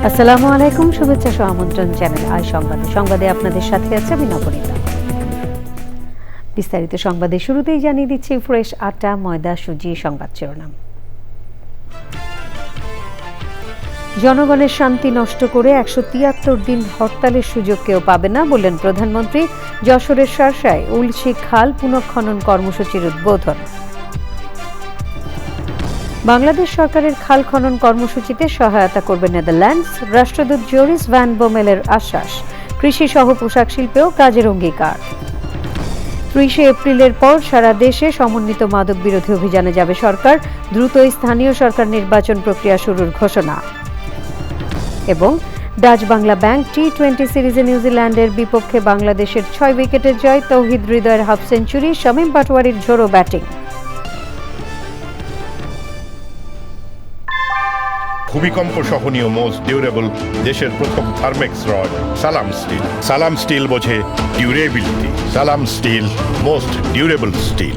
আসসালামু আলাইকুম, শুভেচ্ছা সহ আমন্ত্রণ চ্যানেল আই সংবাদে আপনাদের সাথে আছে আমি নবনীতা। বিস্তারিত সংবাদে শুরুতেই জানিয়ে দিচ্ছি ফ্রেশ আটা, ময়দা, সুজি সংবাদ শিরোনাম। জনগণের শান্তি নষ্ট করে ১৭৩ দিন হরতালের সুযোগ কেউ পাবে না বললেন প্রধানমন্ত্রী। যশোরের শার্শায় উলশি খাল পুনঃখনন কর্মসূচির উদ্বোধন। বাংলাদেশ সরকারের খাল খনন কর্মসূচিতে সহায়তা করবে নেদারল্যান্ডস। রাষ্ট্রদূত জোরিস ভ্যান বোমেলের আশ্বাস। কৃষি সহ পোশাক শিল্পেও কাজের অঙ্গীকার। ৩০ এপ্রিলের পর সারা দেশে সমন্বিত মাদক বিরোধী অভিযানে যাবে সরকার। দ্রুতই স্থানীয় সরকার নির্বাচন প্রক্রিয়া শুরুর ঘোষণা। এবং ডাচ বাংলা ব্যাংক টি-20 সিরিজে নিউজিল্যান্ডের বিপক্ষে বাংলাদেশের ৬ উইকেটের জয়। তৌহিদ হৃদয়ের হাফ সেঞ্চুরি, শামীম পাটোয়ারির ঝোড়ো ব্যাটিং। ভূমিকম্প সহনীয় মোস্ট ডিউরেবল দেশের প্রথম থার্মেক্স রড সালাম স্টিল। সালাম স্টিল বোঝে ডিউরেবিলিটি। সালাম স্টিল, মোস্ট ডিউরেবল স্টিল।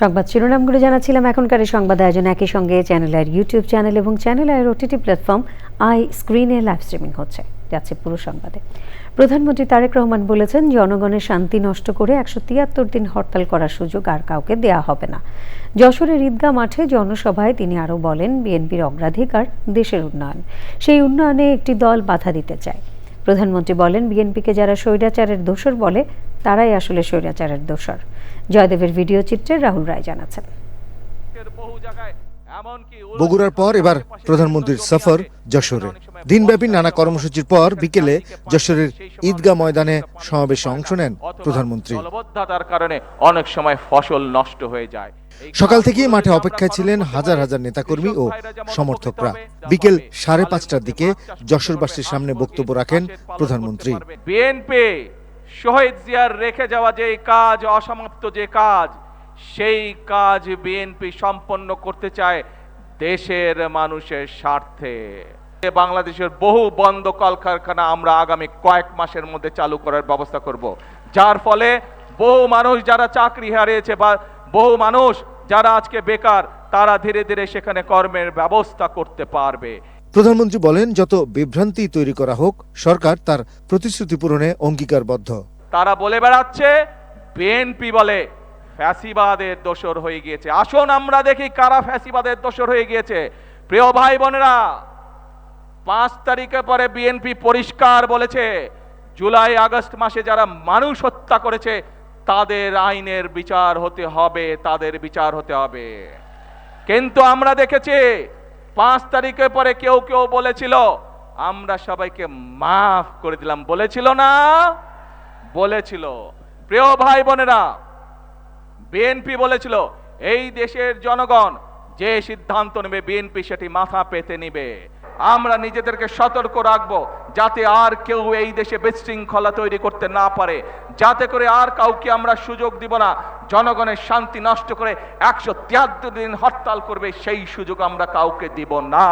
সংবাদ শিরোনামগুলো জানাচ্ছিলাম। এখনকার এই সংবাদ আয়োজন একই সঙ্গে চ্যানেল আইয়ের ইউটিউব চ্যানেল এবং চ্যানেল আইয়ের ওটিটি প্ল্যাটফর্ম আই স্ক্রিনে লাইভ স্ট্রিমিং হচ্ছে। যাচ্ছে পুরো সংবাদে। প্রধানমন্ত্রী তারেক রহমান বলেছেন, জনগণের শান্তি নষ্ট করে ১৭৩ দিন হরতাল করার সুযোগ আর কাউকে দেয়া হবে না। যশোরের ঈদগাহ মাঠে জনসভায় তিনি আরও বলেন, বিএনপির অগ্রাধিকার দেশের উন্নয়ন। সেই উন্নয়নে একটি দল বাধা দিতে চায়। প্রধানমন্ত্রী বলেন, বিএনপিকে যারা স্বৈরাচারের দোসর বলে তারাই আসলে স্বৈরাচারের দোসর। জয়দেবের ভিডিও চিত্রে রাহুল রায় জানাচ্ছেন। বগুড়ার পর এবার প্রধানমন্ত্রীর সফর যশোরে। দিনব্যাপী নানা কর্মসূচির পর বিকেলে যশোরের ঈদগাহ ময়দানে সমাবেশে অংশ নেন প্রধানমন্ত্রী। কারণে অনেক সময় ফসল নষ্ট হয়ে যায়। সকাল থেকেই মাঠে অপেক্ষায় ছিলেন হাজার হাজার নেতাকর্মী ও সমর্থকরা। বিকেল 5:30টার দিকে যশোরবাসীর সামনে বক্তব্য রাখেন প্রধানমন্ত্রী। বিএনপি শহীদ জিয়ার রেখে যাওয়া যে কাজ, অসমাপ্ত যে কাজ, সেই কাজ বিএনপি সম্পন্ন করতে চায় দেশের মানুষের স্বার্থে। বাংলাদেশের বহু বন্ধ কলকারখানা আমরা আগামী কয়েক মাসের মধ্যে চালু করার ব্যবস্থা করব, যার ফলে বহু মানুষ যারা চাকরি হারিয়েছে বা বহু মানুষ যারা আজকে বেকার, তারা ধীরে ধীরে সেখানে কর্মের ব্যবস্থা করতে পারবে। প্রধানমন্ত্রী বলেন, যত বিভ্রান্তি তৈরি করা হোক, সরকার তার প্রতিশ্রুতি পূরণে অঙ্গীকারবদ্ধ। তারা বলে বেড়াচ্ছে বিএনপি বলে ফ্যাসিবাদের দোসর হয়ে গিয়েছে। আসুন আমরা দেখি কারা ফ্যাসিবাদের দোসর হয়ে গিয়েছে। প্রিয় ভাই বোনেরা, 5 তারিখে পরে বিএনপি পরিষ্কার বলেছে, জুলাই আগস্ট মাসে যারা মানুষ হত্যা করেছে তাদের আইনের বিচার হতে হবে, তাদের বিচার হতে হবে। কিন্তু আমরা দেখেছি 5 তারিখের পরে কেউ কেউ বলেছিল আমরা সবাইকে মাফ করে দিলাম। বলেছিল না? বলেছিল। প্রিয় ভাই বোনেরা, বিএনপি বলেছিল এই দেশের জনগণ যে সিদ্ধান্ত নেবে বিএনপি সেটি মাথা পেতে নিবে। আমরা নিজেদেরকে সতর্ক রাখবো যাতে আর কেউ এই দেশে বিশৃঙ্খলা তৈরি করতে না পারে, যাতে করে আর কাউকে আমরা সুযোগ দিব না জনগণের শান্তি নষ্ট করে ১৭৩ দিন হরতাল করবে, সেই সুযোগ আমরা কাউকে দিব না।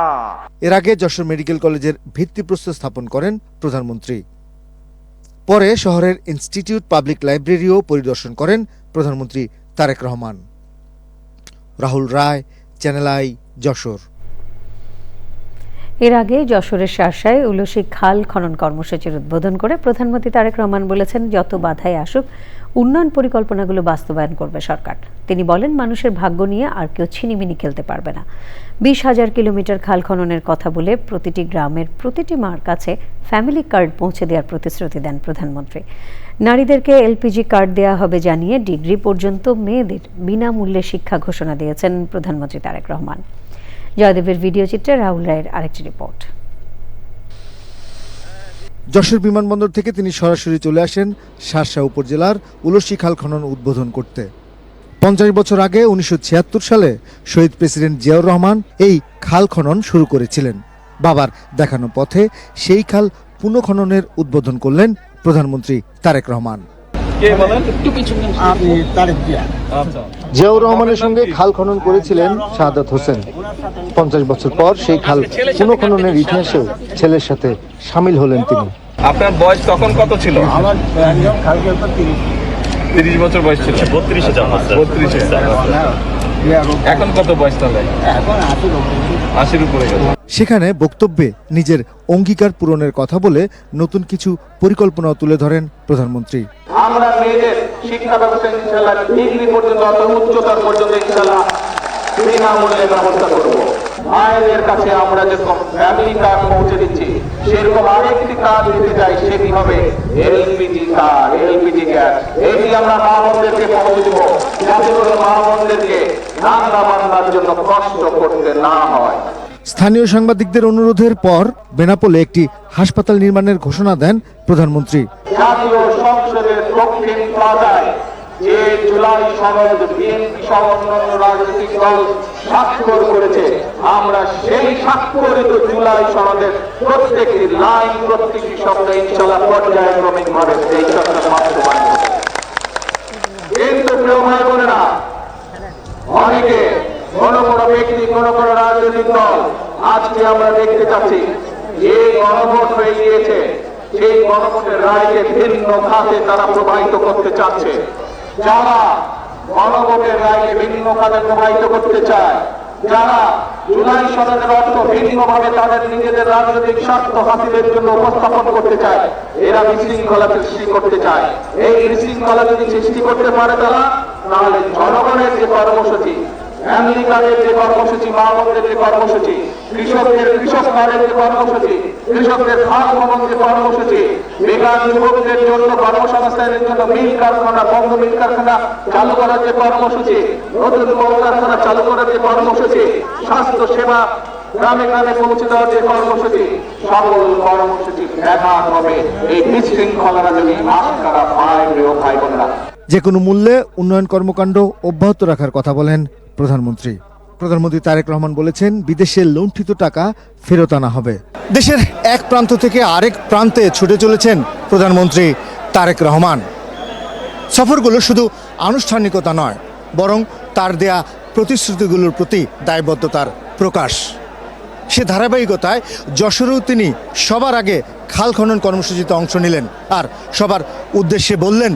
এর আগে যশোর মেডিকেল কলেজের ভিত্তিপ্রস্তর স্থাপন করেন প্রধানমন্ত্রী। পরে শহরের ইনস্টিটিউট পাবলিক লাইব্রেরিও পরিদর্শন করেন প্রধানমন্ত্রী তারেক রহমান। রাহুল রায়, চ্যানেল আই, যশোর। এর আগে যশোরের শার্শায় উলশি খাল খনন কর্মসূচির উদ্বোধন করে প্রধানমন্ত্রী তারেক রহমান বলেছেন, যত বাধাই আসুক উন্নয়ন পরিকল্পনাগুলো বাস্তবায়ন করবে সরকার। তিনি বলেন, মানুষের ভাগ্য নিয়ে আর কেউ ছিনিমিনি খেলতে পারবে না। 20,000 কিলোমিটার খাল খননের কথা বলে প্রতিটি গ্রামের প্রতিটি মার কাছে ফ্যামিলি কার্ড পৌঁছে দেওয়ার প্রতিশ্রুতি দেন প্রধানমন্ত্রী। নারীদেরকে এলপিজি কার্ড দেওয়া হবে জানিয়ে ডিগ্রি পর্যন্ত মেয়েদের বিনামূল্যে শিক্ষা ঘোষণা দিয়েছেন প্রধানমন্ত্রী তারেক রহমান। জয়দেবের ভিডিও চিত্রে রাহুল রায়ের আরেকটি রিপোর্ট। যশোর বিমানবন্দর থেকে তিনি সরাসরি চলে আসেন শার্শা উপজেলার উলশি খাল খনন উদ্বোধন করতে। 50 বছর আগে 1976 সালে শহীদ প্রেসিডেন্ট জিয়াউর রহমান এই খাল খনন শুরু করেছিলেন। বাবার দেখানো পথে সেই খাল পুনঃখননের উদ্বোধন করলেন প্রধানমন্ত্রী তারেক রহমান। জিয়াউর রহমানের সঙ্গে খাল খনন করেছিলেন শাহাদাত হোসেন। 50 বছর পর সেই খাল পুনঃখননের ইতিহাসেও ছেলের সাথে সামিল হলেন তিনি। আপনার বয়স তখন কত ছিল? আমার 30 বছর বয়স ছিল। 32-এ জন্ম। 32-এ। এখন কত বয়স তাহলে? এখন 80-এর উপরে গেছে। সেখানে বক্তব্যে নিজের অঙ্গীকার পূরণের কথা বলে নতুন কিছু পরিকল্পনা তুলে ধরেন প্রধানমন্ত্রী। আমরা মেয়েদের শিক্ষা ব্যবস্থা ইনশাআল্লাহ ডিগ্রি পর্যন্ত অথবা উচ্চতর পর্যন্ত ইনশাআল্লাহ বিনামূল্যে ব্যবস্থা করব। মায়েদের কাছে আমরা যেরকম ফ্যামিলি কার্ড পৌঁছে দিচ্ছি, সেরকম আরেকটি কার্ড দিতে চাই, সেটি হবে এলপিজি কার্ড, এলপিজি গ্যাস। এটি আমরা মা বোনদেরকে পৌঁছে দেব, যাতে করে মা বোনদেরকে রান্না বান্নার জন্য কষ্ট করতে না হয়। স্থানীয় সাংবাদিকদের অনুরোধের পর বেনাপোলে একটি হাসপাতাল নির্মাণের ঘোষণা দেন প্রধানমন্ত্রী। জাতীয় সংসদের দক্ষিণ প্লাজায় যে জুলাই সনদ বিএনপি সহ অন্যান্য রাজনৈতিক দল স্বাক্ষর করেছে, আমরা সেই স্বাক্ষরিত জুলাই সনদের প্রত্যেকটি লাইন, প্রত্যেকটি শব্দ ইনশাআল্লাহ পর্যায়ক্রমিক ভাবে এই চর্চা বাস্তবায়ন করব। কিন্তু প্রিয় ভাই বোনেরা, অনেকে কোন কোন ব্যক্তি, কোন কোন রাজনৈতিক দল আজকে আমরা দেখতে চাচ্ছি যে গণভোট হয়ে গিয়েছে, সেই গণভোটের রায়কে ভিন্ন খাতে তারা প্রবাহিত করতে চাচ্ছে। যারা গণভোটের রায়কে ভিন্ন খাতে প্রবাহিত করতে চায়, যারা জুলাই সনদের অর্থ ভিন্নভাবে তাদের নিজেদের রাজনৈতিক স্বার্থ হাসিলের জন্য উপস্থাপন করতে চায়, এরা বিশৃঙ্খলা সৃষ্টি করতে চায়। এই বিশৃঙ্খলা যদি সৃষ্টি করতে পারে তারা, তাহলে জনগণের যে কর্মসূচি, আমেরিকাদের যে কর্মসূচি, মা বোনদের যে কর্মসূচি, কৃষকদের কৃষক কার্ডের যে কর্মসূচি, কৃষকদের খাত ভবন যে কর্মসূচি, বেকার যুবকদের জন্য কর্মসংস্থানের জন্য মিল কারখানা, বন্ধ মিল কারখানা চালু করার যে কর্মসূচি, নতুন কলকারখানা চালু করার যে কর্মসূচি, স্বাস্থ্য সেবা গ্রামে গ্রামে পৌঁছে দেওয়ার যে কর্মসূচি, সকল কর্মসূচি ব্যাঘাত হবে এই বিশৃঙ্খলা যদি আশঙ্কা পায়। প্রিয় ভাই বোনেরা, যে কোনো মূল্যে উন্নয়ন কর্মকাণ্ড অব্যাহত রাখার কথা বলেন প্রধানমন্ত্রী। প্রধানমন্ত্রী তারেক রহমান বলেছেন, বিদেশে লুণ্ঠিত টাকা ফেরত আনা হবে। দেশের এক প্রান্ত থেকে আরেক প্রান্তে ছুটে চলেছেন প্রধানমন্ত্রী তারেক রহমান। সফরগুলো শুধু আনুষ্ঠানিকতা নয়, বরং তার দেয়া প্রতিশ্রুতিগুলোর প্রতি দায়বদ্ধতার প্রকাশ। সে ধারাবাহিকতায় যশোরেও তিনি সবার আগে খাল খনন কর্মসূচিতে অংশ নিলেন, আর সবার উদ্দেশ্যে বললেন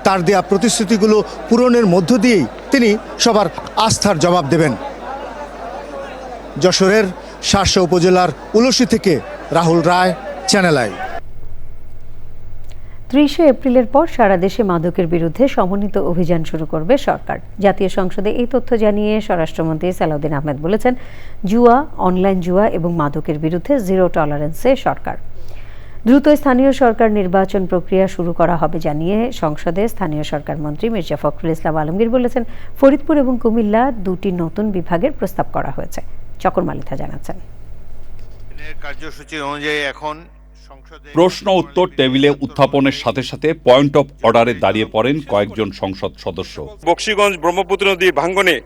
তার দেয়া প্রতিশ্রুতিগুলো পূরণের মধ্য দিয়েই তিনি সবার আস্থার জবাব দেবেন। যশোরের শার্শা উপজেলার উলসি থেকে রাহুল রায়, চ্যানেল আই। 30 এপ্রিলের পর সারা দেশে মাদকের বিরুদ্ধে সমন্বিত অভিযান শুরু করবে সরকার। জাতীয় সংসদে এই তথ্য জানিয়ে স্বরাষ্ট্রমন্ত্রী সালাউদ্দিন আহমেদ বলেছেন, জুয়া, অনলাইন জুয়া এবং মাদকের বিরুদ্ধে জিরো টলারেন্সে সরকার। দ্রুত স্থানীয় সরকার নির্বাচন প্রক্রিয়া শুরু করা হবে জানিয়ে সংসদে স্থানীয় সরকার মন্ত্রী মির্জা ফখরুল ইসলাম আলমগীর বলেছেন, ফরিদপুর এবং কুমিল্লা দুটি নতুন বিভাগের প্রস্তাব করা হয়েছে। চকর মালিথা জানাচ্ছেন। কার্যসূচি অনুযায়ী এখন প্রশ্ন উত্তর টেবিলে উত্থাপনের সাথে সাথে পয়েন্ট অফ অর্ডারে দাঁড়িয়ে পড়েন কয়েকজন সংসদ সদস্য। বক্সিগঞ্জ ব্রহ্মপুত্র নদী ভাঙ্গনে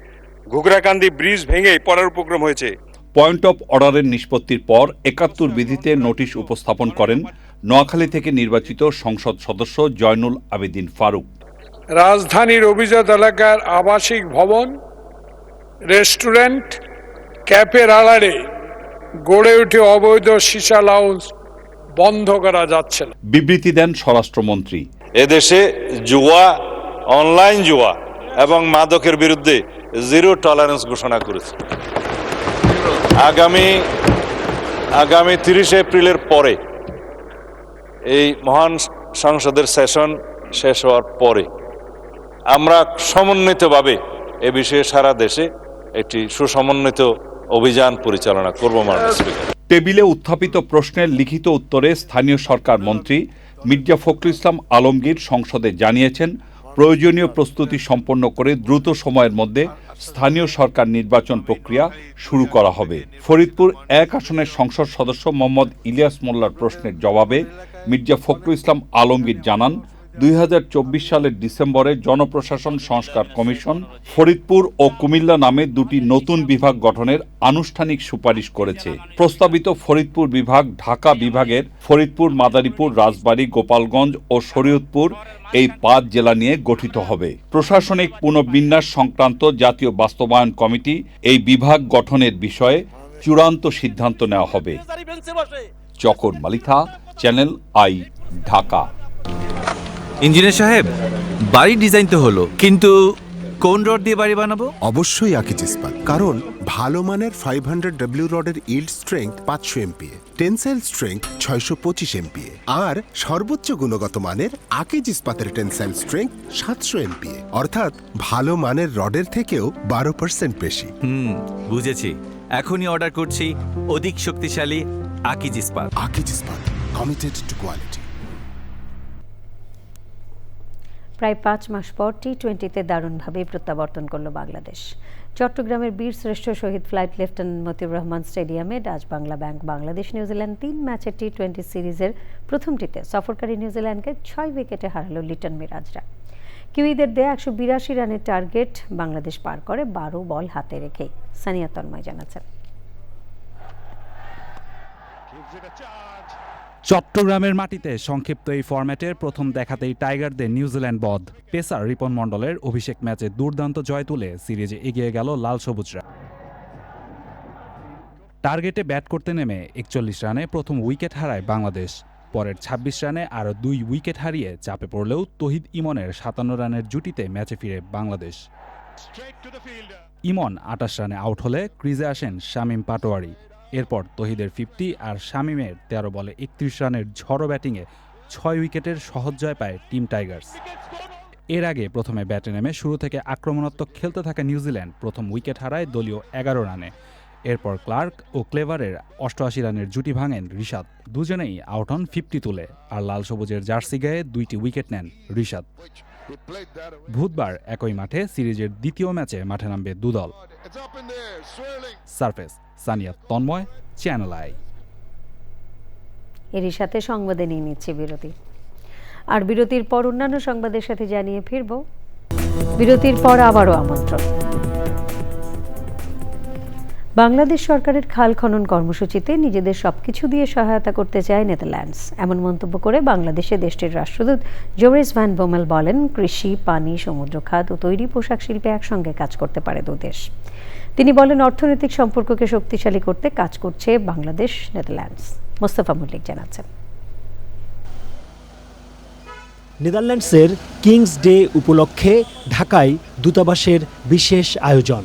ঘুগরাকান্দি ব্রিজ ভেঙে পড়ার উপক্রম হয়েছে। পয়েন্ট অফ অর্ডারের নিষ্পত্তির পর ৭১ বিধিতে নোটিশ উপস্থাপন করেন নোয়াখালী থেকে নির্বাচিত সংসদ সদস্য জয়নুল আবেদিন ফারুক। রাজধানীর অভিজাত এলাকার আবাসিক ভবন, রেস্টুরেন্ট, ক্যাফের আড়ালে গড়ে উঠে অবৈধ সিসা লাউঞ্জ বন্ধ করা যাচ্ছে না। বিবৃতি দেন স্বরাষ্ট্রমন্ত্রী। এদেশে জুয়া, অনলাইন জুয়া এবং মাদকের বিরুদ্ধে জিরো টলারেন্স ঘোষণা করেছে। আগামী 30 এপ্রিলের পরে, এই মহান সংসদের সেশন শেষ হওয়ার পরে আমরা সমন্বিতভাবে এ বিষয়ে সারা দেশে একটি সুসমন্বিত অভিযান পরিচালনা করব। মাননীয় স্পিকার, টেবিলে উত্থাপিত প্রশ্নের লিখিত উত্তরে স্থানীয় সরকার মন্ত্রী মির্জা ফখরুল ইসলাম আলমগীর সংসদে জানিয়েছেন, প্রয়োজনীয় প্রস্তুতি সম্পন্ন করে দ্রুত সময়ের মধ্যে স্থানীয় সরকার নির্বাচন প্রক্রিয়া শুরু করা হবে। ফরিদপুর 1 আসনের সংসদ সদস্য মোহাম্মদ ইলিয়াস মোল্লার প্রশ্নের জবাবে মির্জা ফখরুল ইসলাম আলমগীর জানান, 2024 সালের ডিসেম্বরে জনপ্রশাসন সংস্কার কমিশন ফরিদপুর ও কুমিল্লা নামে দুটি নতুন বিভাগ গঠনের আনুষ্ঠানিক সুপারিশ করেছে। প্রস্তাবিত ফরিদপুর বিভাগ ঢাকা বিভাগের ফরিদপুর, মাদারীপুর, রাজবাড়ী, গোপালগঞ্জ ও শরীয়তপুর এই 5 জেলা নিয়ে গঠিত হবে। প্রশাসনিক পুনর্বিন্যাস সংক্রান্ত জাতীয় বাস্তবায়ন কমিটি এই বিভাগ গঠনের বিষয়ে চূড়ান্ত সিদ্ধান্ত নেওয়া হবে। Chakor Malitha, Channel I, Dhaka. Engineer সাহেব, বাড়ির ডিজাইন তো হলো, কিন্তু কোন রড দিয়ে বাড়ি বানাবো? অবশ্যই আকিজ ইস্পাত, কারণ ভালো মানের 500W রডের yield strength 500 MPa, tensile strength 625 MPa, আর সর্বোচ্চ গুণগত মানের আকিজ ইস্পাতের টেনসাইল স্ট্রেংথ 700 MPa, অর্থাৎ ভালো মানের রডের থেকেও 12% বেশি। বুঝেছি। এখনই অর্ডার করছি অধিক শক্তিশালী আকিজ ইস্পাত। আকিজ ইস্পাত, কমিটেড টু কোয়ালিটি। প্রায় 5 মাস পর টি-20তে দারুণভাবে প্রত্যাবর্তন করল বাংলাদেশ। চট্টগ্রামের বীর শ্রেষ্ঠ শহীদ ফ্লাইট লেফটেন্যান্ট মতিউর রহমান স্টেডিয়ামে Dutch Bangla bank Bangladesh New Zealand 3 ম্যাচের টি-20 সিরিজের প্রথমটিতে সফরকারী নিউজিল্যান্ডকে 6 উইকেটে হারালো লিটন মিরাজরা। কিউইদের দেয়া 182 রানের টার্গেট বাংলাদেশ পার করে 12 বল হাতে রেখেই। সানিয়া তন্ময় জানাচ্ছেন। চট্টগ্রামের মাটিতে সংক্ষিপ্ত এই ফরম্যাটের প্রথম দেখাতেই টাইগারদের নিউজিল্যান্ড বধ। পেসার রিপন মণ্ডলের অভিষেক ম্যাচে দুর্দান্ত জয় তুলে সিরিজে এগিয়ে গেল লাল সবুজরা। টার্গেটে ব্যাট করতে নেমে 41 রানে প্রথম উইকেট হারায় বাংলাদেশ। পরের 26 রানে আরও 2 উইকেট হারিয়ে চাপে পড়লেও তহিদ ইমনের 57 রানের জুটিতে ম্যাচে ফিরে বাংলাদেশ। ইমন 28 রানে আউট হলে ক্রিজে আসেন শামীম পাটোয়ারি। এরপর তহিদের 50 আর শামীমের 13 বলে 31 রানের ঝড়ো ব্যাটিংয়ে 6 উইকেটের সহজ জয় পায় টিম টাইগার্স। এর আগে প্রথমে ব্যাটে নেমে শুরু থেকে আক্রমণাত্মক খেলতে থাকা নিউজিল্যান্ড প্রথম উইকেট হারায় দলীয় 11 রানে। এরপর ক্লার্ক ও ক্লেভারের 88 রানের জুটি ভাঙেন রিশাদ। দুজনেই আউট হন 50 তুলে, আর লাল সবুজের জার্সি গায়ে 2টি উইকেট নেন রিশাদ। বুধবার একই মাঠে সিরিজের দ্বিতীয় ম্যাচে মাঠে নামবে দুদল। সারফেস, সানিয়া তন্ময়, চ্যানেল আই। এরই সাথে সংবাদে নিয়ে নিচ্ছে বিরতি, আর বিরতির পর অন্যান্য সংবাদের সাথে জানিয়ে ফিরব। বিরতির পর আবারও আমন্ত্রণ। বাংলাদেশ সরকারের খাল খনন কর্মসূচিতে নিজেদের সবকিছু দিয়ে সহায়তা করতে চায় নেদারল্যান্ডস, এমন মন্তব্য করে বাংলাদেশে দেশটির রাষ্ট্রদূত জোরেস ভ্যান বোমেল বলেন, কৃষি, পানি, সমুদ্র খাত ও তৈরি পোশাক শিল্পে একসঙ্গে কাজ করতে পারে দু দেশ। তিনি বলেন, অর্থনৈতিক সম্পর্ককে শক্তিশালী করতে কাজ করছে বাংলাদেশ নেদারল্যান্ডস। মোস্তফা মল্লিক জানাচ্ছেন। নেদারল্যান্ডসের কিংস ডে উপলক্ষে ঢাকায় দূতাবাসের বিশেষ আয়োজন।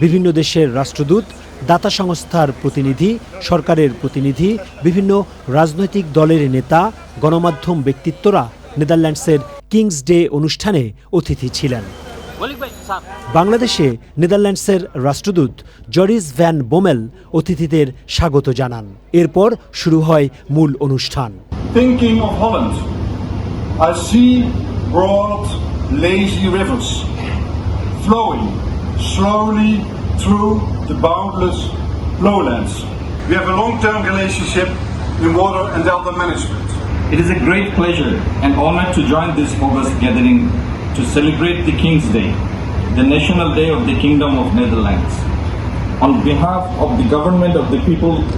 বিভিন্ন দেশের রাষ্ট্রদূত, দাতা সংস্থার প্রতিনিধি, সরকারের প্রতিনিধি, বিভিন্ন রাজনৈতিক দলের নেতা, গণমাধ্যম ব্যক্তিত্বরা নেদারল্যান্ডসের কিংস ডে অনুষ্ঠানে অতিথি ছিলেন। বাংলাদেশে নেদারল্যান্ডসের রাষ্ট্রদূত জরিস ভ্যান বোমেল অতিথিদের স্বাগত জানান। এরপর শুরু হয় মূল অনুষ্ঠান। Thinking of Holland, I see broad, lazy rivers flowing slowly through the boundless lowlands. We have a long-term relationship in water and delta management. It is a great pleasure and honor to join this August gathering to celebrate the King's Day, the National Day of the Kingdom of Netherlands. On behalf of the government of the People's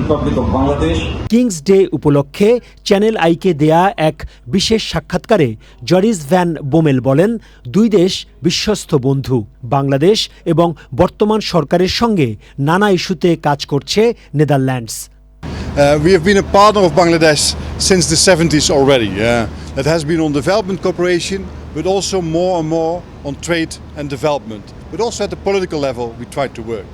Republic of Bangladesh, Kings Day উপলক্ষে channel আইকে দেয়া এক বিশেষ সাক্ষাৎকারে জরিস van Bommel বলেন, দুই দেশ বিশ্বস্ত বন্ধু। বাংলাদেশ এবং বর্তমান সরকারের সঙ্গে নানা ইস্যুতে কাজ করছে Netherlands. We have been a partner of Bangladesh since the 70s already. That has been on development cooperation, but also more and more on trade and development. But also at the political level, we try to work.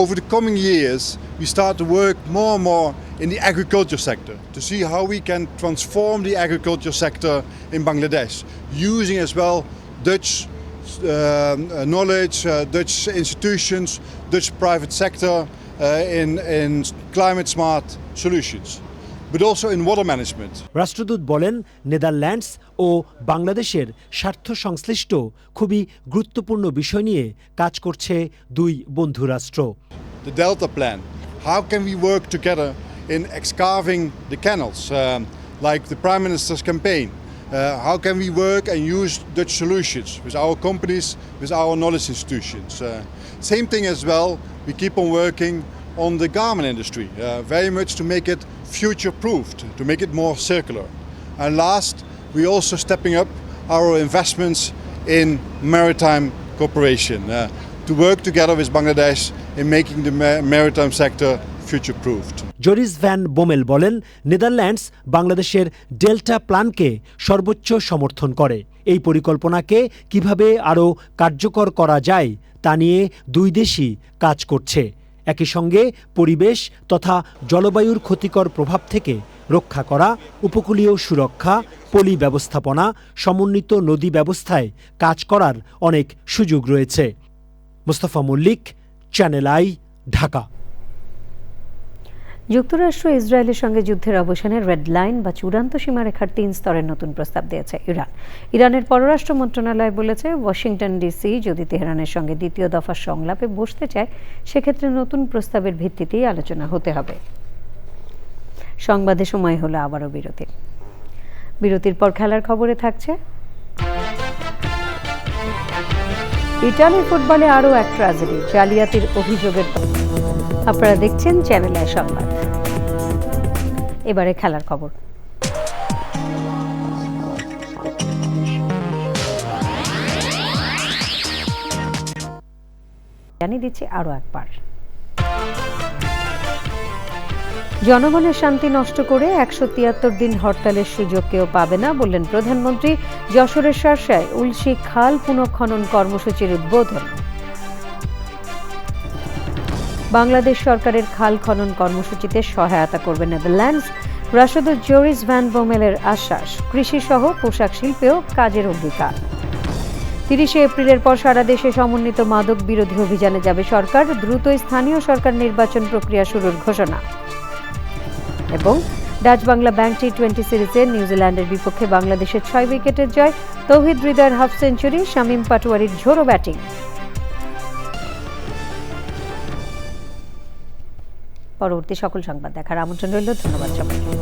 Over the coming years, we start to work more and more in the agriculture sector to see how we can transform the agriculture sector in Bangladesh, using as well Dutch knowledge, Dutch institutions, Dutch private sector in climate smart solutions, but also in water management. রাষ্ট্রদূত বলেন, Netherlands ও বাংলাদেশের স্বার্থ সংশ্লিষ্ট খুবই গুরুত্বপূর্ণ বিষয় নিয়ে কাজ করছে দুই বন্ধু রাষ্ট্র। The Delta Plan. How can we work together in excaving the canals, like the Prime Minister's campaign? How can we work and use Dutch solutions with our companies, with our knowledge institutions? Same thing as well, we keep on working on the garment industry, very much to make it future-proofed, to make it more circular. And last, we also stepping up our investments in maritime cooperation, to work together with Bangladesh in making the maritime sector future-proofed. Joris van Bommel বলেন, Netherlands বাংলাদেশের Delta প্ল্যানকে সর্বোচ্চ সমর্থন করে। এই পরিকল্পনাকে কিভাবে আরও কার্যকর করা যায় তা নিয়ে দুই দেশই কাজ করছে। একই সঙ্গে পরিবেশ তথা জলবায়ুর ক্ষতিকর প্রভাব থেকে রক্ষা করা, উপকূলীয় সুরক্ষা, পলি ব্যবস্থাপনা, সমন্বিত নদী ব্যবস্থায় কাজ করার অনেক সুযোগ রয়েছে। Mostafa Mallik, Channel I, Dhaka. যুক্তরাষ্ট্র ইসরায়েলের সঙ্গে যুদ্ধের অবসানে রেড লাইন বা চূড়ান্ত সীমারেখার 3 স্তরের নতুন প্রস্তাব দিয়েছে ইরানের পররাষ্ট্র মন্ত্রণালয় বলেছে, ওয়াশিংটন ডিসি যদি তেহরানের সঙ্গে দ্বিতীয় দফার সংলাপে বসতে চায় সেক্ষেত্রে নতুন প্রস্তাবের ভিত্তিতেই আলোচনা হতে হবে। সংবাদে সময় হলো আবারও বিরতির পর খেলার খবরে থাকছে ইটালি ফুটবলে আরও এক ট্র্যাজেডি, জালিয়াতির অভিযোগের। আপনারা দেখছেন চ্যানেল আই সংবাদ। এবারে খেলার খবর। জানিয়ে দিচ্ছি আরও একবার, জনগণের শান্তি নষ্ট করে 173 দিন হরতালের সুযোগ কেউ পাবে না বললেন প্রধানমন্ত্রী। যশোরের শার্শায় উলশি খাল পুনঃখনন কর্মসূচির উদ্বোধন। বাংলাদেশ সরকারের খাল খনন কর্মসূচিতে সহায়তা করবে নেদারল্যান্ডস। রাষ্ট্রদূত জরিস ভ্যান বোমেলের আশ্বাস, কৃষি সহ পোশাক শিল্পেও কাজের অঙ্গীকার। 30 এপ্রিলের পর সারা দেশে সমন্বিত মাদক বিরোধী অভিযানে যাবে সরকার, দ্রুতই স্থানীয় সরকার নির্বাচন প্রক্রিয়া শুরুর ঘোষণা। এবং ডাচ বাংলা ব্যাংক টি20 সিরিজে নিউজিল্যান্ডের বিপক্ষে বাংলাদেশের 6 উইকেটের জয়, তৌহিদ হৃদয়ের হাফ সেঞ্চুরি, শামীম পাটোয়ারির ঝোড়ো ব্যাটিং। পরবর্তী সকল সংবাদ দেখার আমন্ত্রণ রইল। ধন্যবাদ সবাইকে।